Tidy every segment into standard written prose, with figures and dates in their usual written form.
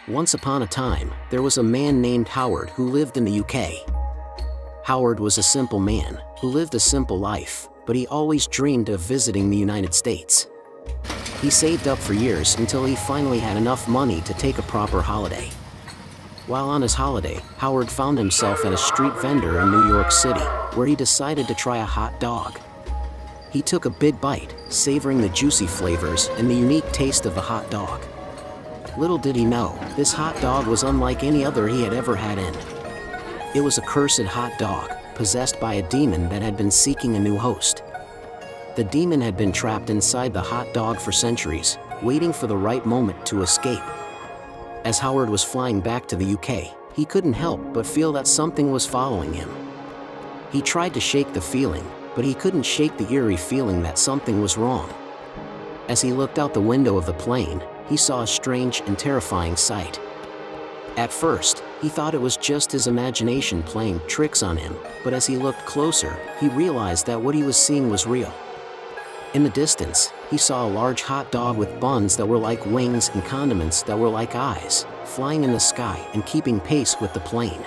Once upon a time, there was a man named Howard who lived in the UK. Howard was a simple man who lived a simple life, but he always dreamed of visiting the United States. He saved up for years until he finally had enough money to take a proper holiday. While on his holiday, Howard found himself at a street vendor in New York City, where he decided to try a hot dog. He took a big bite, savoring the juicy flavors and the unique taste of the hot dog. Little did he know, this hot dog was unlike any other he had ever had in. It was a cursed hot dog, possessed by a demon that had been seeking a new host. The demon had been trapped inside the hot dog for centuries, waiting for the right moment to escape. As Howard was flying back to the UK, he couldn't help but feel that something was following him. He tried to shake the feeling, but he couldn't shake the eerie feeling that something was wrong. As he looked out the window of the plane, he saw a strange and terrifying sight. At first, he thought it was just his imagination playing tricks on him, but as he looked closer, he realized that what he was seeing was real. In the distance, he saw a large hot dog with buns that were like wings and condiments that were like eyes, flying in the sky and keeping pace with the plane.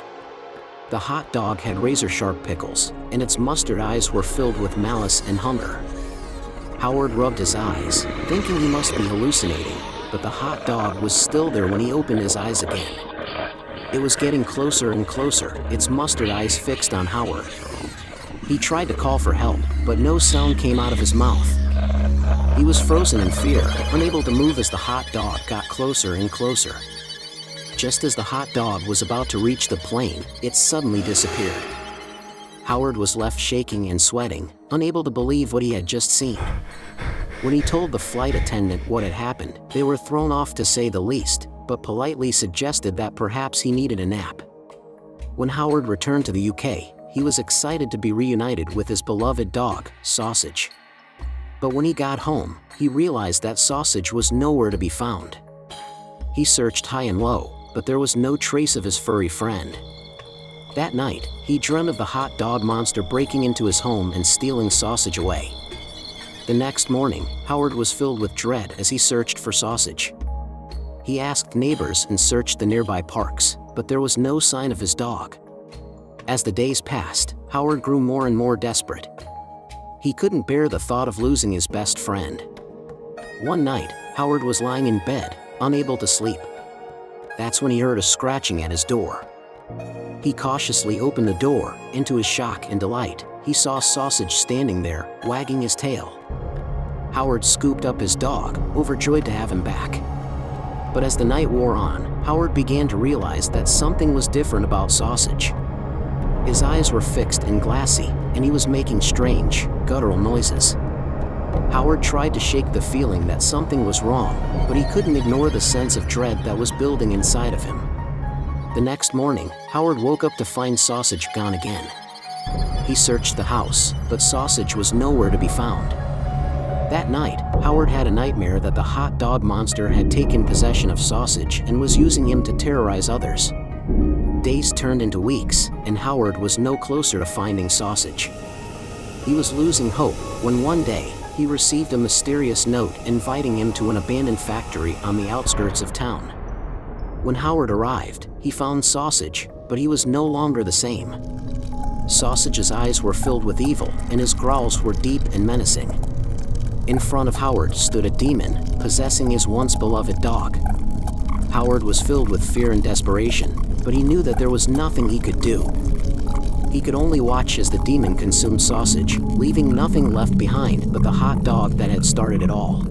The hot dog had razor-sharp pickles, and its mustard eyes were filled with malice and hunger. Howard rubbed his eyes, thinking he must be hallucinating, but the hot dog was still there when he opened his eyes again. It was getting closer and closer, its mustard eyes fixed on Howard. He tried to call for help, but no sound came out of his mouth. He was frozen in fear, unable to move as the hot dog got closer and closer. Just as the hot dog was about to reach the plane, it suddenly disappeared. Howard was left shaking and sweating, unable to believe what he had just seen. When he told the flight attendant what had happened, they were thrown off to say the least, but politely suggested that perhaps he needed a nap. When Howard returned to the UK, he was excited to be reunited with his beloved dog, Sausage. But when he got home, he realized that Sausage was nowhere to be found. He searched high and low, but there was no trace of his furry friend. That night, he dreamed of the hot dog monster breaking into his home and stealing Sausage away. The next morning, Howard was filled with dread as he searched for Sausage. He asked neighbors and searched the nearby parks, but there was no sign of his dog. As the days passed, Howard grew more and more desperate. He couldn't bear the thought of losing his best friend. One night, Howard was lying in bed, unable to sleep. That's when he heard a scratching at his door. He cautiously opened the door, and to his shock and delight, he saw Sausage standing there, wagging his tail. Howard scooped up his dog, overjoyed to have him back. But as the night wore on, Howard began to realize that something was different about Sausage. His eyes were fixed and glassy, and he was making strange, guttural noises. Howard tried to shake the feeling that something was wrong, but he couldn't ignore the sense of dread that was building inside of him. The next morning, Howard woke up to find Sausage gone again. He searched the house, but Sausage was nowhere to be found. That night, Howard had a nightmare that the hot dog monster had taken possession of Sausage and was using him to terrorize others. Days turned into weeks, and Howard was no closer to finding Sausage. He was losing hope when one day, he received a mysterious note inviting him to an abandoned factory on the outskirts of town. When Howard arrived, he found Sausage, but he was no longer the same. Sausage's eyes were filled with evil, and his growls were deep and menacing. In front of Howard stood a demon, possessing his once beloved dog. Howard was filled with fear and desperation, but he knew that there was nothing he could do. He could only watch as the demon consumed Sausage, leaving nothing left behind but the hot dog that had started it all.